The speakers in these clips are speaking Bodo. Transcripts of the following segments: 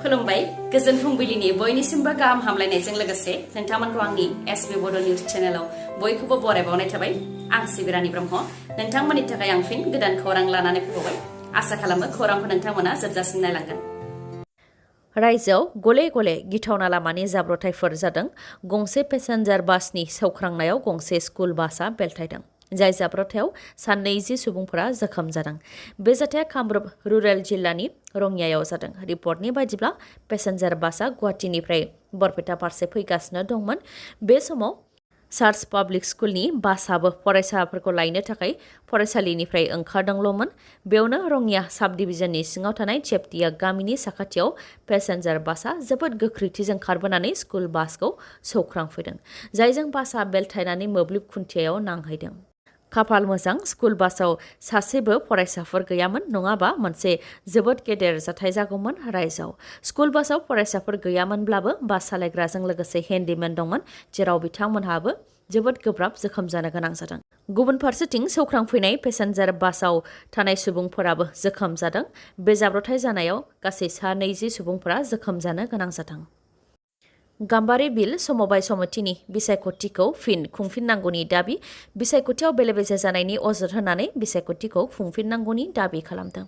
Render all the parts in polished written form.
खुलुमबाय गोजोन फुंबिलिनि बयनिसिमबो गाहाम हामलायनायजों लोगोसे नोंथांमोनखौ आंनि SBBodo News चेनेलाव बयखौबो बरायबावनाय थाबाय आं सिबिरानि ब्रह्म नोंथांमोननि थाखाय आं फिन गोदान खौरां लानानै फैबाय आसा खालामो खौरांखौ नोंथांमोना जोबजासिम नायलांगोन रायजोआव गले गले गिथावना लामानि जाब्रबथायफोर जादों गंसे पेसेन्जार बासनि सौख्रांनायाव गंसे स्कुल बासआ बेलथायदों जाय जाब्रबथायाव सा 20 सुबुंफोरा जखम जादों बे जाथाया कामरुप रुरेल जिल्लानि रङियायाव जादों रिपर्टनि बायदिब्ला पेसेन्जार बासआ गुवाहाटीनिफ्राय बरपेटा फारसे फैगासिनो दंमोन बे समाव चार्च पाब्लिक स्कुलनि बासआबो फरायसाफोरखौ लायनो थाखाय फरायसालिनिफ्राय ओंखारदोंल'मोन बेयावनो रङिया साब डिभिजननि सिङाव थानाय चेपटिया गामिनि साखाथियाव पेसेन्जार बासआ जोबोद गोख्रैथिजों खारबोनानै स्कुल बासखौ सौख्रांफैदों जायजों बासआ बेलथायनानै मोब्लिब खुन्थियायाव नांहैदों खाफाल मोजां स्कुल बासआव सासेबो फरायसाफोर गैयामोन नङाबा मोनसे जोबोद गेदेर जाथाय जागौमोन रायजोआव स्कुल बासआव फरायसाफोर गैयामोनब्लाबो बास सालायग्राजों लोगोसे हेन्डिमेन दंमोन जेराव बिथांमोनहाबो जोबोद गोब्राब जखम जानो गोनां जादों गुबुन फारसेथिं सौख्रांफैनाय पेसेन्जार बासआव थानाय सुबुंफोराबो जखम जादों बे जाब्रबथाय जानायाव गासै सा 20 सुबुंफोरा जखम जानो गोनां जादों गाम्बारि बिल समबाय समितिनि बिसायख'थिखौ फिन खुंफिननांगौनि दाबि बिसायख'थियाव बेले-बेजे जानायनि अजद होनानै बिसायख'थिखौ खुंफिननांगौनि दाबि खालामदों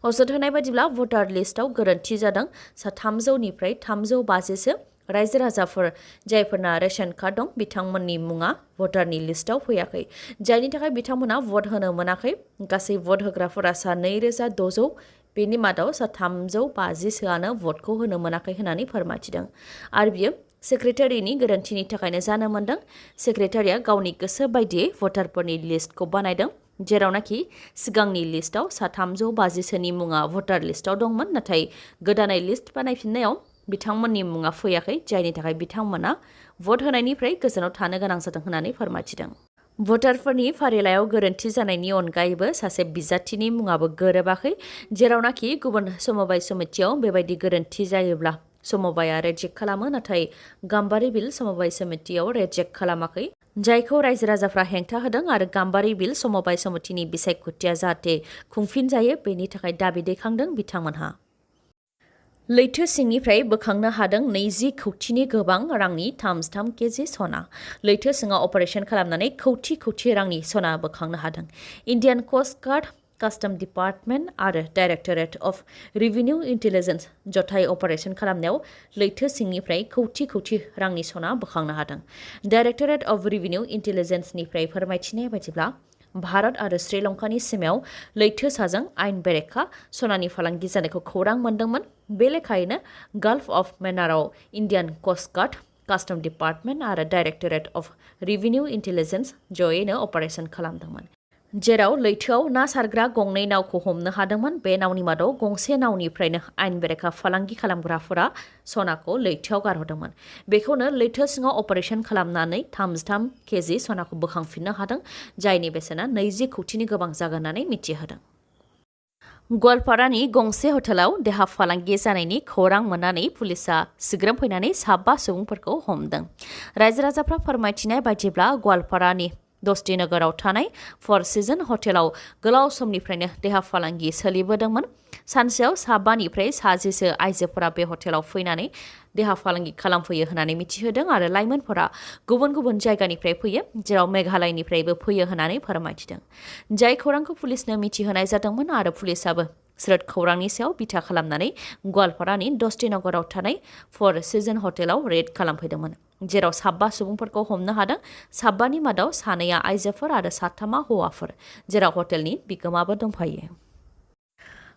अजद होनाय बायदिब्ला भटार लिस्टआव गोरोन्थि जादों सा 300निफ्राय 350सो रायजो राजाफोर जायफोरना रेशन कार्ड दं बिथांमोननि मुङा भटारनि लिस्टआव फैयाखै जायनि थाखाय बिथांमोना भट होनो मोनाखै गासै भट होग्राफोरा सा 2600 बेनि मादाव सा 350सोआनो भटखौ होनो मोनाखै होननानै फोरमायथिदों आरो बियो सेक्रेटारिनि गोरोन्थिनि थाखायनो जानो मोन्दों सेक्रेटारिया गावनि गोसो बायदियै भटारफोरनि लिस्टखौ बानायदों जेरावनाखि सिगांनि लिस्टआव सा 350सोनि मुङा भटार लिस्टआव दंमोन नाथाय गोदानै लिस्ट बानायफिननायाव बिथांमोननि मुङा फैयाखै जायनि थाखाय बिथांमोना भट होनायनिफ्राय गोजानाव थानो गोनां जादों होननानै फोरमायथिदों भटारफोरनि फारिलाइयाव गोरोन्थि जानायनि अनगायैबो सासे बिजाथिनि मुङाबो गोरोबाखै जेरावनाखि गुबुन समबाय समितियाव बेबायदि गोरोन्थि जायोब्ला समबाया रेजेक्ट खालामो नाथाय गाम्बारि बिल समबाय समितियाव रेजेक्ट खालामाखै जायखौ रायजो राजाफ्रा हेंथा होदों आरो गाम्बारि बिल समबाय समितिनि बिसायख'थिया जाहाथे खुंफिनजायो बेनि थाखाय दाबि दैखांदों बिथांमोनहा लैथो सिंनिफ्राय बोखांनो हादों 20 कौटिनि गोबां रांनि 33 केजि सना लैथो सिङाव अपारेशन खालामनानै कौटि रांनि सना बोखांनो हादों इन्डियान कस्ट गार्ड कास्टम डिपार्टमेन्ट आरो डाइरेक्टरेट अफ रेभिनिउ इन्टेलिजेन्स जथाय अपारेशन खालामनायाव लैथो सिंनिफ्राय कौटि रांनि सना बोखांनो हादों डाइरेक्टरेट अफ रेभिनिउ इन्टेलिजेन्सनिफ्राय फोरमायथिनाय बायदिब्ला भारत आरो श्रीलंकानि सिमायाव लैथो साजों आयेन बेरेखा सनानि फालांगि जानायखौ खौरां मोन्दोंमोन बे लेखायैनो गाल्फ अफ मेनाराव इन्डियान कस्ट गार्ड कास्टम डिपार्टमेन्ट आरो डाइरेक्टरेट अफ रेभिनिउ इन्टेलिजेन्स जयैनो अपारेशन खालामदोंमोन जेराव लैथोआव ना सारग्रा गंनै नावखौ हमनो हादोंमोन बे नावनि मादाव गंसे नावनिफ्रायनो आयेन बेरेखा फालांगि खालामग्राफोरा सनाखौ लैथोआव गारहरदोंमोन बेखौनो लैथो सिङाव अपारेशन खालामनानै 33 केजि सनाखौ बोखांफिननो हादों जायनि बेसेना 20 कौटिनि गोबां जागोन होननानै मिथिहोदों गवालपारानि गंसे हटेलाव देहा फालांगि जानायनि खौरां मोननानै पुलिसआ सिग्रोमफैनानै 5 सुबुंफोरखौ हमदों रायजो राजाफ्रा फोरमायथिनाय बायदिब्ला गवालपारानि दस्ति नोगोराव थानाय फर सिजन हटेलाव गोलाव समनिफ्रायनो देहा फालांगि सोलिबोदोंमोन सानसेयाव 5निफ्राय 10सो आइजोफोरा बे हटेलाव फैनानै देहा फालांगि खालामफैयो होननानै मिथिहोदों आरो लाइमोनफोरा गुबुन गुबुन जायगानिफ्राय फैयो जेराव मेघालयनिफ्रायबो फैयो होननानै फोरमायथिदों जाय खौरांखौ पुलिसनो मिथिहोनाय जादोंमोन आरो पुलिसआबो स्रोद खौरांनि सायाव बिथा खालामनानै गवालपारानि दस्ति नगराव थानाय फर सिजन हटेलाव रेड खालामफैदोंमोन जेराव 5 सुबुंफोरखौ हमनो हादों 5नि मादाव 2 आइजोफोर आरो 3 हौवाफोर जेराव हटेलनि बिगोमाबो दंफायो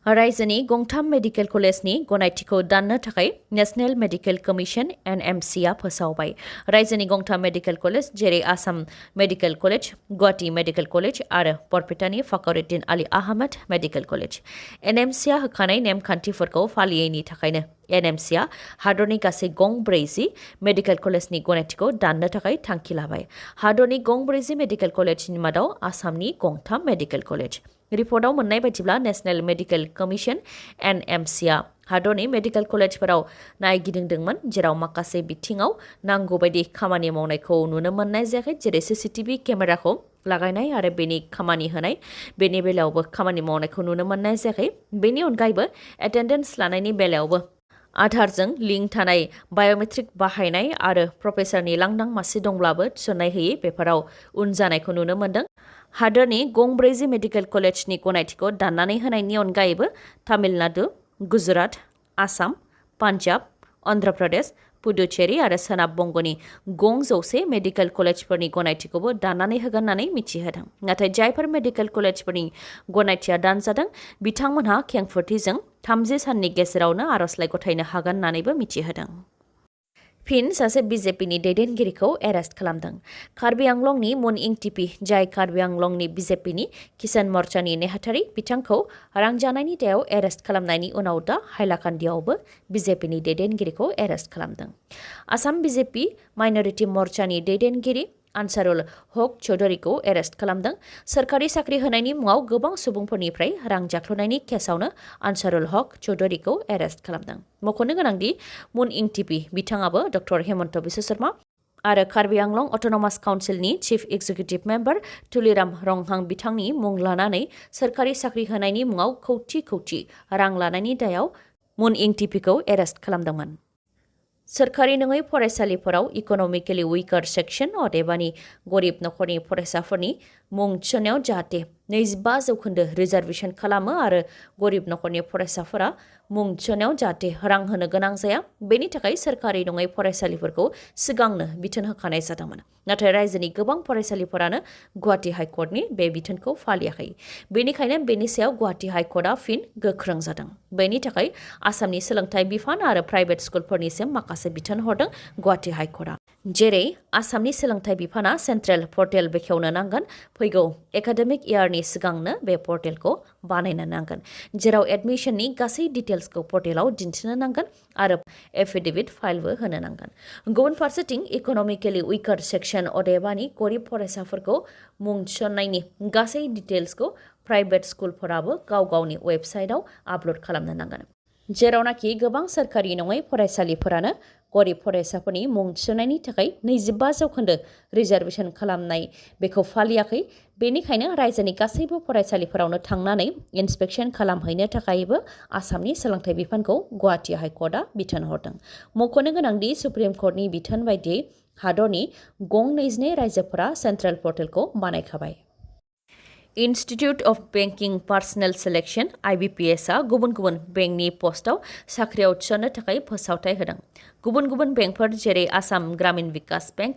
रायजोनि गंथाम मेडिकेल कलेजनि गनायथिखौ दाननो थाखाय नेशनेल मेडिकेल कमिशन NMCआ फोसावबाय रायजोनि गंथाम मेडिकेल कलेज जेरै Assam medical college Guwahati medical college आरो बरपेटानि फखरुद्दीन आली आहमेद मेडिकेल कलेज NMCआ होखानाय नेमखान्थिफोरखौ फालियैनि थाखायनो NMCआ हादरनि गासै गं 40 मेडिकेल कलेजनि गनायथिखौ दाननो थाखाय थांखि लाबाय हादरनि गं 40 मेडिकेल कलेजनि मादाव आसामनि गंथाम मेडिकेल कलेज रिपर्टआव मोननाय बायदिब्ला नेशनेल मेडिकेल कमिशन NMCआ हादरनि मेडिकेल कलेजफोराव नायगिदिंदोंमोन जेराव माखासे बिथिङाव नांगौ बायदि खामानि मावनायखौ नुनो मोननाय जायाखै जेरै CCTV केमेराखौ लागायनाय आरो बेनि खामानि होनाय बेनि बेलायावबो खामानि मावनायखौ नुनो मोननाय जायाखै बेनि अनगायैबो एटेन्डेन्स लानायनि बेलायावबो आधारजों लिंक थानाय बायोमेट्रिक बाहायनाय आरो प्रफेसारनि लांदां मासि दंब्लाबो थिसननाय होयै बेफोराव उन जानायखौ नुनो मोन्दों। हादोरनि गंब्रैजि मेडिकेल कलेजनि गनायथिखौ दाननानै होनायनि अनगायैबो तामिलनाडु, गुजरात, आसाम, पान्जाब, अन्ध्र प्रदेश, पुडुचेरी आरो सोनाब बंगनि 200 मेडिकेल कलेजफोरनि गनायथिखौबो दाननानै होगोन होननानै मिथिहोदों। नाथाय जायफोर मेडिकेल कलेजफोरनि गनायथिया दानजादों बिथांमोनहा खेंफोरथिजों 30 साननि गेजेरावनो आर'जलाइ गथायनो हागोन होननानैबो मिथिहोदों। फिन सासे बिजेपिनि दैदेनगिरिखौ एरेस्ट खालामदों। कार्बि आंलंनि मुन इंटिपि जाय कार्बि आंलंनि बिजेपिनि किसान मर्चानि नेहाथारि बिथांखौ रां जानायनि दायाव एरेस्ट खालामनायनि उनाव दा हाइलाकान्दियावबो बिजेपिनि दैदेनगिरिखौ एरेस्ट खालामदों। आसाम बिजेपि माइनरिटि मर्चानि दैदेनगिरि आनसारुल हक चौधुरीखौ एरेस्ट खालामदों। सोरखारि साख्रि होनायनि मुङाव गोबां सुबुंफोरनिफ्राय रां जाख्ल'नायनि केसावनो आनसारुल हक चौधुरीखौ एरेस्ट खालामदों। मख'नो गोनांदि मुन इंटिपि बिथाङाबो डक्टर हेमन्त बिश्व शर्मा आरो कार्बि आंलं अट'नमास काउन्सिलनि chief executive member Tuliram Ronghang बिथांनि मुं लानानै सोरखारि साख्रि होनायनि मुङाव कौटि रां लानायनि दायाव मुन इंटिपिखौ एरेस्ट खालामदोंमोन। सोरखारि नङै फरायसालिफोराव इक'नमिकेलि उइकार सेक्सन अदेबानि गरिब नखरनि फरायसाफोरनि मुं थिसननायाव जाहाथे 25% रिजार्भेसन खालामो आरो गरिब नखरनि फरायसाफोरा मुं थिसननायाव जाहाथे रां होनो गोनां जाया बेनि थाखाय सोरखारि नङै फरायसालिफोरखौ सिगांनो बिथोन होखानाय जादोंमोन। नाथाय रायजोनि गोबां फरायसालिफोरानो गुवाहाटी हाइकर्टनि बे बिथोनखौ फालियाखै। बेनिखायनो बेनि सायाव गुवाहाटी हाइकर्टआ फिन गोख्रों जादों। बेनि थाखाय आसामनि सोलोंथाइ बिफान आरो प्राइभेट स्कुलफोरनिसिम माखासे बिथोन हरदों गुवाहाटी हाइकर्टआ। जेरै आसामनि सोलोंथाइ बिफाना सेन्ट्रेल पर्टेल बेखेवनो नांगोन। फैगौ एकाडेमिक इयारनि सिगांनो बे पर्टेलखौ बानायनो नांगोन, जेराव एडमिशननि गासै डिटेल्सखौ पर्टेलाव दिन्थिनो नांगोन आरो एफिडेभिट फाइलबो होनो नांगोन। गुबुन फारसेथिं इक'नमिकेलि उइकार सेक्सन अदेबानि गरिब फरायसाफोरखौ मुं थिसननायनि गासै डिटेल्सखौ प्राइभेट स्कुलफोराबो गाव गावनि वेबसाइटआव आपल'ड खालामनो नांगोन। जेरावनाखि गोबां सोरखारि नङै फरायसालिफोरानो गरिब फरायसाफोरनि मुं थिसननायनि थाखाय 25% रिजार्भेसन खालामनाय बेखौ फालियाखै। बेनिखायनो रायजोनि गासैबो फरायसालिफोरावनो थांनानै इन्सपेक्सन खालामहैनो थाखायबो आसामनि सोलोंथाइ बिफानखौ गुवाहाटी हाइकर्टआ बिथोन हरदों। मख'नो गोनांदि सुप्रिम कर्टनि बिथोन बायदियै हादरनि 22 रायजोफोरा सेन्ट्रेल पर्टेलखौ बानायखाबाय। Institute of banking personnel selection (IBPS) गुबुन गुबुन बेंकनि पस्टआव साख्रियाव थिसननो थाखाय फोसावथाय होदों। गुबुन गुबुन बेंकफोर जेरै आसाम ग्रामीण विकास बेंक,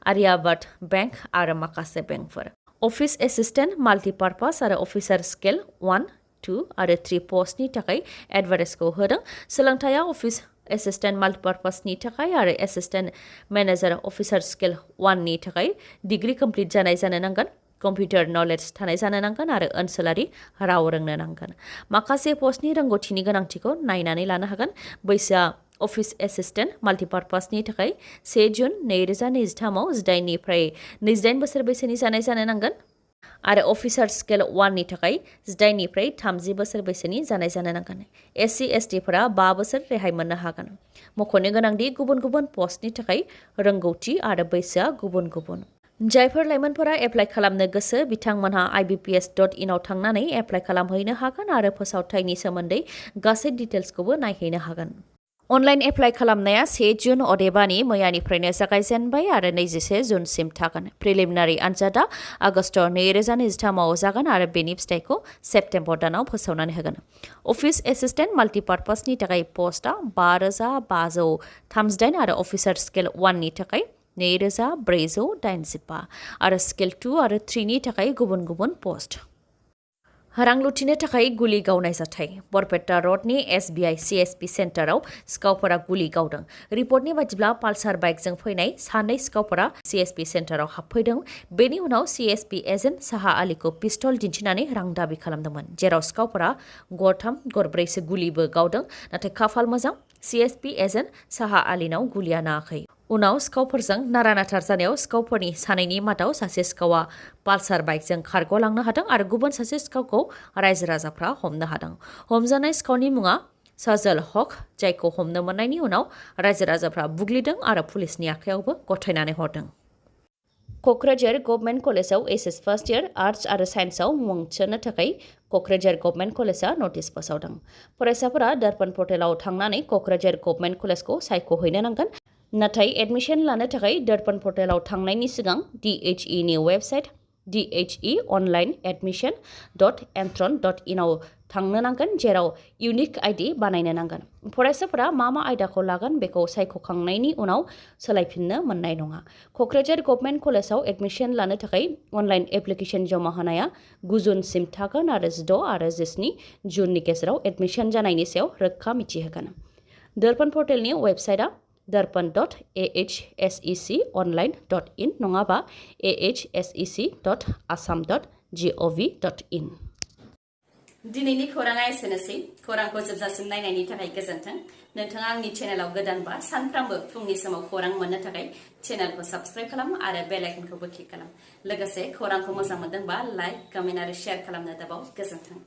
आर्यावर्त बेंक आरो माखासे बेंकफोर। अफिस एसिस्टेन्ट, माल्टिपार्पास आरो अफिसार स्केल 1, 2 आरो 3 पस्टनि थाखाय एडभार्टाइजखौ होदों। सोलोंथाइया अफिस एसिस्टेन्ट माल्टिपार्पासनि थाखाय आरो एसिस्टेन्ट मेनेजार अफिसार स्केल 1 नि थाखाय डिग्री कमप्लिट जानाय जानो नांगोन, कम्पिउटार नलेज थानाय जानो नांगोन आरो ओनसोलारि राव रोंनो नांगोन। माखासे पस्टनि रोंगौथिनि गोनांथिखौ नायनानै लानो हागोन। बैसोआ अफिस एसिस्टेन्ट माल्टिपार्पासनि थाखाय 1 जुन 2023 आव 18 निफ्राय 28 बोसोर बैसोनि जानाय जानो नांगोन आरो अफिसार स्केल 1 नि थाखाय 18 निफ्राय 30 बोसोर बैसोनि जानाय जानो नांगोन। SC ST-फोरा 5 बोसोर रेहाय मोननो हागोन। मख'नो गोनांदि गुबुन गुबुन पस्टनि थाखाय रोंगौथि आरो बैसोआ गुबुन गुबुन। जायफोर लाइमोनफोरा एप्लाइ खालामनो गोसो बिथांमोनहा ibps.in आव थांनानै एप्लाइ खालामहैनो हागोन आरो फोसावथायनि सोमोन्दै गासै डिटेल्सखौबो नायहैनो हागोन। अनलाइन एप्लाइ खालामनाया 1 जुन अदेबानि मैयानिफ्रायनो जागायजेनबाय आरो 21 जुनसिम थागोन। प्रिलिमिनारि आनजादा आगस्ट 2023 आव जागोन आरो बेनि फिथाइखौ सेप्तेम्बर दानाव फोसावनानै होगोन। अफिस एसिस्टेन्ट माल्टिपार्पासनि थाखाय पस्टआ 5538 आरो अफिसार स्केल 1 नि थाखाय 2485 आरो स्केल 2 आरो 3 नि थाखाय गुबुन गुबुन पस्ट। रां लुथिनो थाखाय गुलि गावनाय जाथाय। बरपेटा रडनि SBI CSP सेन्टाराव सिखावफोरा गुलि गावदों। रिपर्टनि बायदिब्ला पालसार बाइकजों फैनाय 2 सिखावफोरा CSP सेन्टाराव हाबफैदों। बेनि उनाव CSP एजेन्ट साहा आलीखौ पिस्तल दिन्थिनानै रां दाबि खालामदोंमोन, जेराव सिखावफोरा गरथाम गरब्रैसो गुलिबो गावदों। नाथाय खाफाल मोजां, CSP एजेन्ट साहा आलीनाव गुलिया नाङाखै। उनाव सिखावफोरजों नारा-नाथा जानायाव सिखावफोरनि सानैनि मादाव सासे सिखावा पालसार बाइकजों खारग'लांनो हादों आरो गुबुन सासे सिखावखौ रायजो-राजाफ्रा हमनो हादों। हमजानाय सिखावनि मुङा साजल हक, जायखौ हमनो मोननायनि उनाव रायजो-राजाफ्रा बुग्लिदों आरो पुलिसनि आखायावबो गथायनानै हरदों। क'क्राझार गभर्नमेन्ट कलेजाव HS फार्स्ट इयार आर्टस आरो साइन्सआव मुं थिसननो थाखाय क'क्राझार गभर्नमेन्ट कलेजआ नटिस फोसावदों। फरायसाफोरा दर्पण पर्टेलाव थांनानै क'क्राझार गभर्नमेन्ट कलेजखौ सायख'हैनो नांगोन। नाथाय एडमिशन लानो थाखाय दर्पण पर्टेलाव थांनायनि सिगां DHE नि वेबसाइट dheonlineadmission.entron.in आव थांनो नांगोन, जेराव इउनिक आइडि बानायनो नांगोन। फरायसाफोरा मा आयदाखौ लागोन बेखौ सायख'खांनायनि उनाव सोलायफिननो मोननाय नङा। क'क्राझार गभर्नमेन्ट कलेजआव एडमिशन लानो थाखाय अनलाइन एप्लिकेशन जमा होनाया 9 जुनसिम थागोन आरो 16 आरो 17 जुननि गेजेराव एडमिशन जानायनि सायाव रोखा मिथिहोगोन। दर्पण पर्टेलनि वेबसाइटआ darpan.ahsec.online.in नङाबा ahsec.assam.gov.in। दिनैनि खौराङा एसेनोसै। खौरांखौ जोबजासिम नायनायनि थाखाय गोजोन्थों। नोंथाङा आंनि चेनेलाव गोदानबा सानफ्रामबो फुंनि समाव खौरां मोननो थाखाय चेनेलखौ साबस्क्राइब खालाम आरो बेल आइकनखौबो क्लिक खालाम। लोगोसे खौरांखौ मोजां मोनदोंबा लाइक, कमेन्ट आरो शेयार खालामनो दाबाव। गोजोन्थों।